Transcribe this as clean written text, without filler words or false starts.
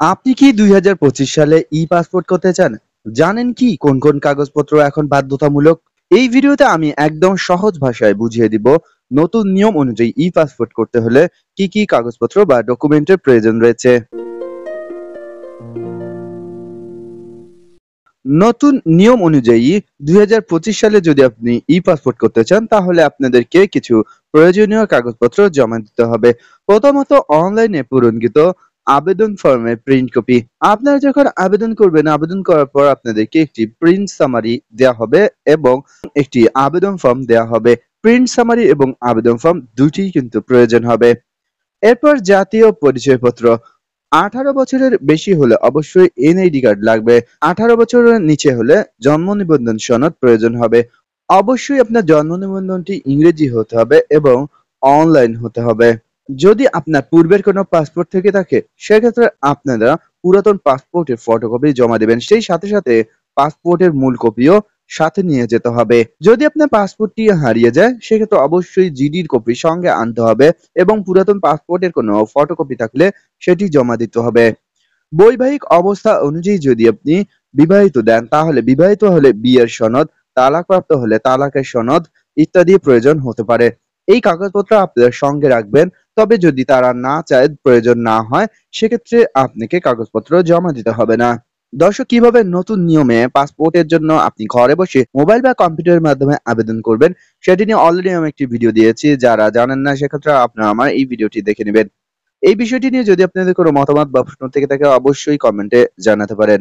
আপনি কি ২০২৫ সালে ই-পাসপোর্ট করতে চান? জানেন কি কোন কোন কাগজপত্র এখন বাধ্যতামূলক? এই ভিডিওতে আমি একদম সহজ ভাষায় বুঝিয়ে দিব নতুন নিয়ম অনুযায়ী ই-পাসপোর্ট করতে হলে কি কি কাগজপত্র বা ডকুমেন্টের প্রয়োজন রয়েছে। নতুন নিয়ম অনুযায়ী ২০২৫ সালে যদি আপনি ই-পাসপোর্ট করতে চান তাহলে আপনাদেরকে কিছু প্রয়োজনীয় কাগজপত্র জমা দিতে হবে। প্রথমত অনলাইনে পূরণকৃত আবেদন ফর্মের প্রিন্ট কপি। আপনারা যখন আবেদন করবেন, আবেদন করার পর আপনাদেরকে একটি প্রিন্ট সামারি দেয়া হবে এবং একটি আবেদন ফর্ম দেয়া হবে। প্রিন্ট সামারি এবং আবেদন ফর্ম দুটিই কিন্তু প্রয়োজন হবে। এরপর জাতীয় পরিচয়পত্র। ১৮ বছরের বেশি হলে অবশ্যই এনআইডি কার্ড লাগবে। ১৮ বছরের নিচে হলে জন্ম নিবন্ধন সনদ প্রয়োজন হবে। অবশ্যই আপনার জন্ম নিবন্ধনটি ইংরেজি হতে হবে এবং অনলাইন হতে হবে। যদি আপনার পূর্বের কোনো পাসপোর্ট থেকে থাকে সেক্ষেত্রে আপনারা পুরাতন পাসপোর্টের ফটোকপি জমা দেবেন। সেই সাথে সাথে পাসপোর্টের মূল কপিও সাথে নিয়ে যেতে হবে। যদি আপনার পাসপোর্টটি হারিয়ে যায় সেক্ষেত্রে অবশ্যই জিডির কপি সঙ্গে আনতে হবে এবং পুরাতন পাসপোর্টের কোনো ফটোকপি থাকলে সেটি জমা দিতে হবে। বৈবাহিক অবস্থা অনুযায়ী যদি আপনি বিবাহিত দেন তাহলে বিবাহিত হলে বিয়ের সনদ, তালাকপ্রাপ্ত হলে তালাকের সনদ ইত্যাদি প্রয়োজন হতে পারে। এই কাগজপত্র আপনারা সঙ্গে রাখবেন। তবে যদি তারা না চায়, প্রয়োজন না হয়, সেক্ষেত্রে আপনাকে কাগজপত্র জমা দিতে হবে না। দর্শক, কিভাবে নতুন নিয়মে পাসপোর্টের জন্য আপনি ঘরে বসে মোবাইল বা কম্পিউটারের মাধ্যমে আবেদন করবেন সেটি নিয়ে অলরেডি আমি একটি ভিডিও দিয়েছি। যারা জানেন না সেক্ষেত্রে আপনারা আমার এই ভিডিওটি দেখে নেবেন। এই বিষয়টি নিয়ে যদি আপনাদের কোনো মতামত বা প্রশ্ন থেকে থাকে অবশ্যই কমেন্টে জানাতে পারেন।